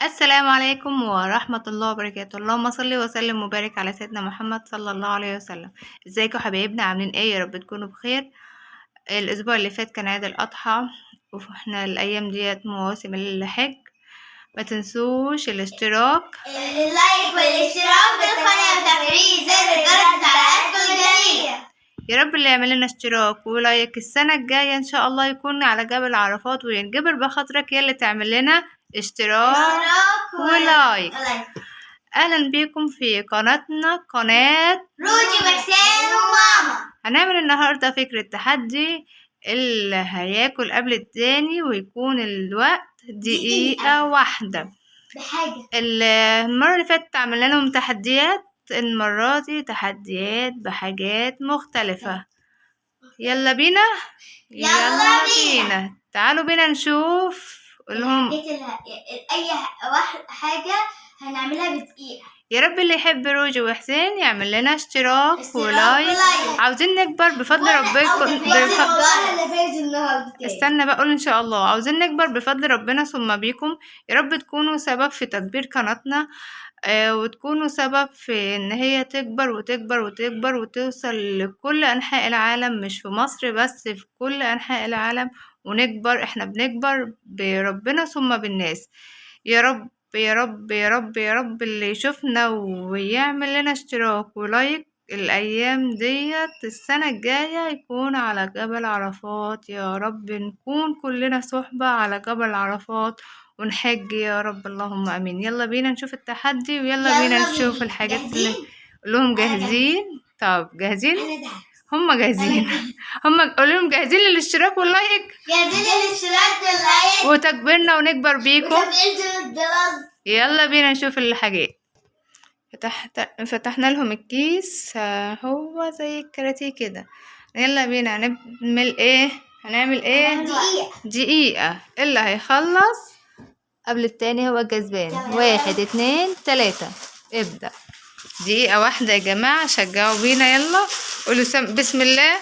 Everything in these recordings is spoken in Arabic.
السلام عليكم ورحمة الله وبركاته. اللهم صل وسلم وبارك على سيدنا محمد صلى الله عليه وسلم. ازيكم حبايبنا، عاملين ايه؟ يا رب تكونوا بخير. الاسبوع اللي فات كان عيد الاضحى، واحنا الايام ديت مواسم الحج. ما تنسوش الاشتراك، اللايك والاشتراك بالقناة وتفعيل زر الجرس على كل جديد. يا رب اللي يعمل لنا اشتراك ولايك السنة الجاية ان شاء الله يكون على جبل عرفات، وينجبر بخاطرك يا اللي تعمل لنا اشتراك ولايك. اهلا بيكم في قناتنا، قناة روجي وحسين وماما. هنعمل النهاردة فكرة تحدي اللي هياكل قبل التاني ويكون الوقت دقيقة واحدة. بحاجة المرة اللي فاتت عملنا لهم تحديات، المرة دي تحديات بحاجات مختلفة. يلا بينا يلا بينا. تعالوا بينا نشوف. قولهم أي حاجة هنعملها بدقيقة. يا رب اللي يحب روجي وحسين يعمل لنا اشتراك ولايك. عاوزين نكبر بفضل ربكم. استنى بقى اقول ان شاء الله. عاوزين نكبر بفضل ربنا ثم بيكم. يا رب تكونوا سبب في تكبير قناتنا، وتكونوا سبب في ان هي تكبر وتكبر وتكبر وتوصل لكل انحاء العالم، مش في مصر بس، في كل انحاء العالم. ونكبر، احنا بنكبر بربنا ثم بالناس. يا رب يا رب يا رب يا رب اللي يشوفنا ويعمل لنا اشتراك ولايك الأيام ديت السنة الجاية يكون على جبل عرفات. يا رب نكون كلنا صحبة على جبل عرفات ونحج يا رب، اللهم امين. يلا بينا نشوف التحدي، ويلا بينا نشوف الحاجات اللي قولهم جاهزين. طب جاهزين؟ هم جاهزين. هم قولهم جاهزين للاشتراك واللايك. جاهزين للاشتراك واللايك وتكبرنا ونكبر بيكم. وتفعيل الجرس. يلا بينا نشوف الحاجات. فتحنا لهم الكيس، هو زي الكراتيه كده. يلا بينا هنعمل ايه؟ دقيقة. اللي هيخلص قبل التاني هو كسبان. 1 2 3 ابدأ. دقيقة واحدة يا جماعة، شجعوا بينا. يلا قولوا بسم الله.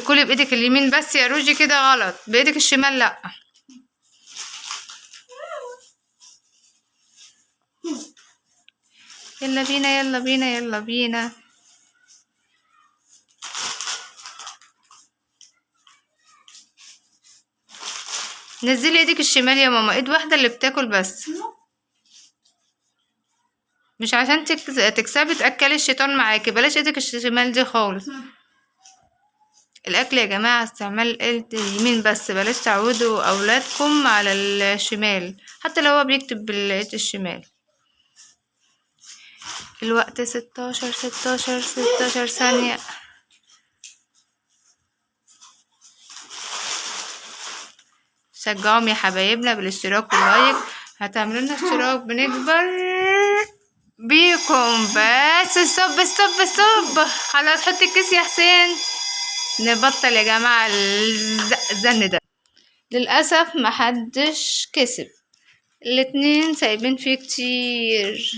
كلي بإيدك اليمين بس يا روجي، كده غلط، بإيدك الشمال لأ. يلا بينا يلا بينا يلا بينا. نزلي ايدك الشمال يا ماما، ايد واحدة اللي بتاكل بس، مش عشان تكسبي تأكلي الشيطان معاكي. بلاش ايدك الشمال دي خالص. الاكل يا جماعة استعمال ايد اليمين بس، بلاش تعودوا اولادكم على الشمال حتى لو هو بيكتب بالايد الشمال. الوقت 16 ثانية. شجعهم يا حبايبنا بالاشتراك واللايك. هتعملوا لنا اشتراك بنكبر بيكم. بس ستوب. خلاص حطي الكيس يا حسين. نبطل يا جماعة الزن ده. للأسف محدش كسب، الاتنين سايبين فيه كتير.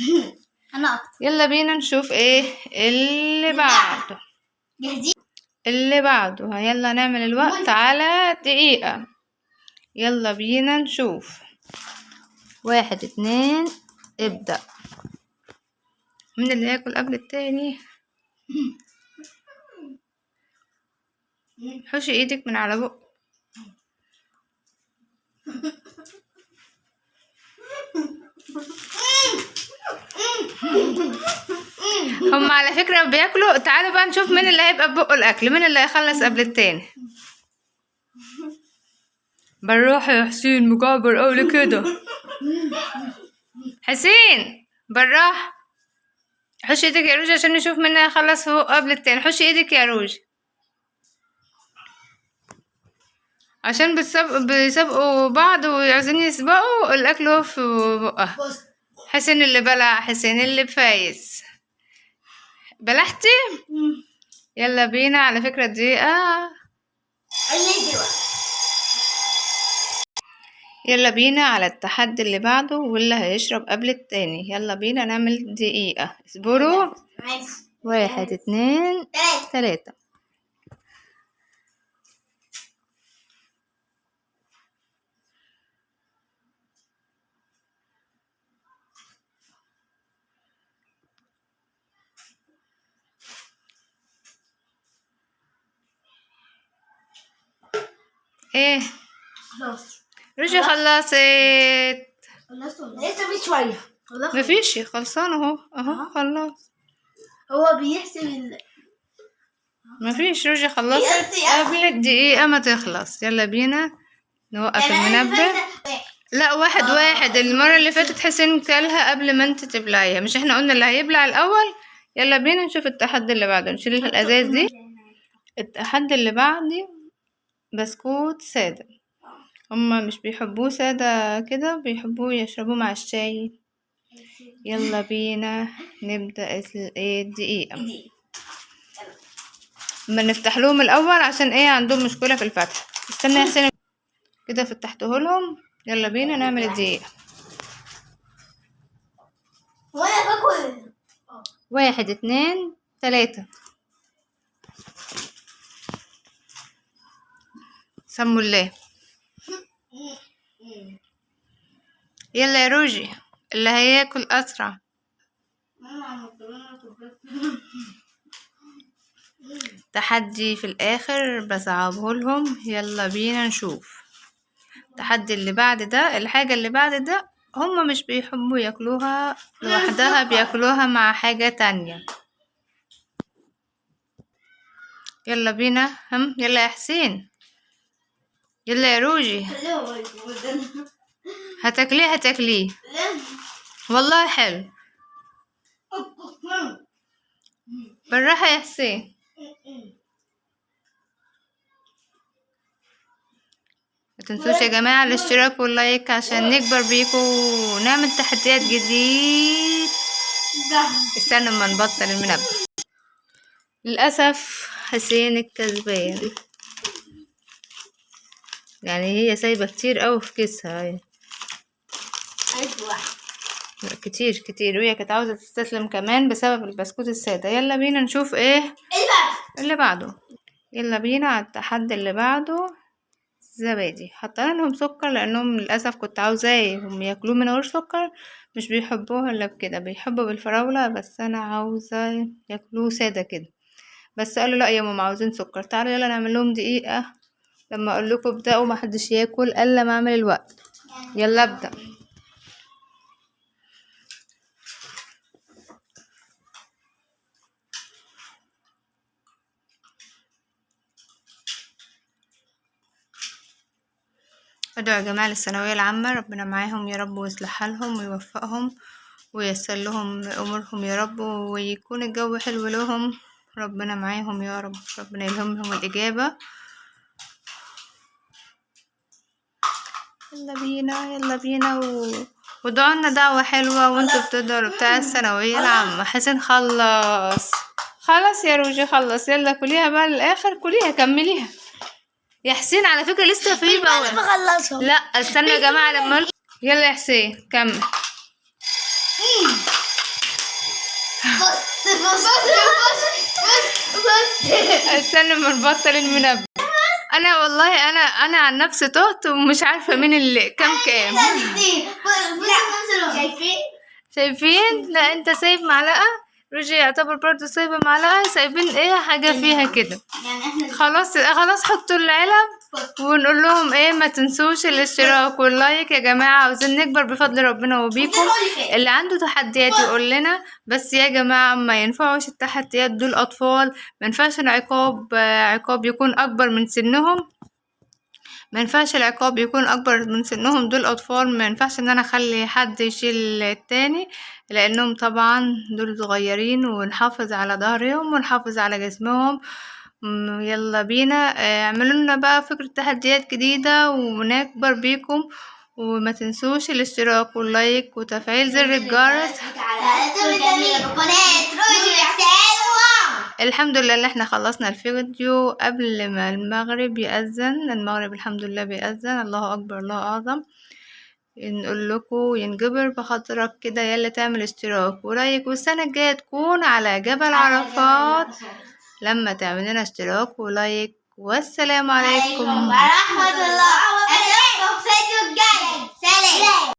أنا أكتر. يلا بينا نشوف ايه اللي بعده. جاهزين؟ اللي بعده يلا نعمل الوقت على دقيقة. يلا بينا نشوف. 1 2 ابدأ. مين اللي هياكل قبل التاني؟ حشي ايدك من على بق. هم على فكرة بياكلوا. تعالوا بقى نشوف مين اللي هيبقى ببقه الأكل، مين اللي هيخلص قبل التاني. بالراحة يا حسين، مكعبر قوي كده. حسين بالراحة. حشي ايدك يا روج عشان نشوف مين هيخلص فوق قبل التاني. حشي ايدك يا روج عشان بيسابقوا بعض وعايزين يسبقوا الأكل هو في بقها. حسين اللي بلع، حسين اللي فايز. بلحتي. يلا بينا. على فكرة دقيقة. يلا بينا على التحدي اللي بعده واللي هيشرب قبل التاني. يلا بينا نعمل دقيقة. اصبروا. 1 2 3. ايه خلاص روجي خلصت. لسه في شوية. مفيش خلصان اهو خلاص. هو بيحسب مفيش روجي خلصت قبل الدقيقة ما تخلص. يلا بينا نوقف المنبه. لا واحد المرة اللي فاتت حسين كلها قبل ما انت تبلعيها، مش احنا قلنا اللي هيبلع الأول؟ يلا بينا نشوف التحدي اللي بعده. نشيل الأزاز دي. التحدي اللي بعدي بسكوت سادة. هما مش بيحبوه سادة كده، بيحبوه يشربوه مع الشاي. يلا بينا نبدأ الدقيقة. ما نفتح لهم الأول عشان ايه عندهم مشكلة في الفتح. استنى يا حسين كده فتحته لهم. يلا بينا نعمل الدقيقة. وانا باكل 1 2 3. سموا الله. يلا يا روجي اللي هياكل أسرع. تحدي في الآخر بصعبه لهم. يلا بينا نشوف التحدي اللي بعد ده. الحاجة اللي بعد ده هما مش بيحبوا ياكلوها لوحدها، بياكلوها مع حاجة تانية. يلا بينا. يلا يا حسين. يلا يا روجي. هتاكليه والله حلو. بالراحة يا حسين. متنسوش يا جماعة الاشتراك واللايك عشان نكبر بيكو ونعمل تحديات جديد. استنى ما نبطل المنبه. للأسف حسين الكسبان. يعني هي سايبة كتير اوي في كيسها. كتير وهي كانت عاوزة تستسلم كمان بسبب البسكوت السادة. يلا بينا نشوف ايه اللي بعده. يلا بينا على التحدي اللي بعده. زبادي حطينا لهم سكر لانهم للاسف كنت عاوزاهم ياكلوه من غير سكر، مش بيحبوها الا بكده، بيحبوا بالفراولة، بس انا عاوزة ياكلوه سادة كده. بس قالوا لا يا ماما عاوزين سكر. تعالوا يلا نعمل لهم دقيقة. لما اقول لكم ابدأوا محدش ياكل الا ما اعمل الوقت. يلا ابدأ. ادعوا يا جماعة للثانوية العامة، ربنا معاهم يا رب ويصلح حالهم ويوفقهم وييسر لهم امورهم يا رب، ويكون الجو حلو لهم. ربنا معاهم يا رب، ربنا يلهمهم الإجابة. يلا بينا ودعوا لنا دعوة حلوة وانتوا بتقدروا بتاع الثانوية العامة. حسين خلص يا روجي خلص. يلا كليها بقى للآخر، كليها كمليها يا حسين. على فكرة لسه في بقى. بخلصهم. لا استنى يا جماعة لما يلا يا حسين كمل. استنى ما نبطل المنبه. انا والله انا عن نفسي تهت ومش عارفه مين اللي كام. شايفين؟ لا انت سايب معلقه، روجي يعتبر برضو سايبه معلقه. سايبين ايه حاجه فيها كده. خلاص حطوا العلب ونقول لهم ايه ما تنسوش الاشتراك واللايك يا جماعه. عاوزين نكبر بفضل ربنا وبيكم. اللي عنده تحديات يقول لنا. بس يا جماعه ما ينفعوش التحديات، دول اطفال. ما ينفعش عقاب يكون اكبر من سنهم. ما ينفعش العقاب يكون اكبر من سنهم، دول اطفال. ما ينفعش ان انا اخلي حد يشيل التاني لانهم طبعا دول صغيرين، ونحافظ على ظهرهم ونحافظ على جسمهم. يلا بينا اعملوا لنا بقى فكرة تحديات جديدة ونكبر بيكم. وما تنسوش الاشتراك واللايك وتفعيل زر الجرس. الحمد لله اللي احنا خلصنا الفيديو قبل ما المغرب يأذن. المغرب الحمد لله بيأذن. الله اكبر الله اعظم. نقول لكم ينجبر بخاطرك كده يلا تعمل اشتراك ولايك، والسنة الجاية تكون على جبل عرفات لما تعمل لنا اشتراك ولايك. والسلام عليكم ورحمة الله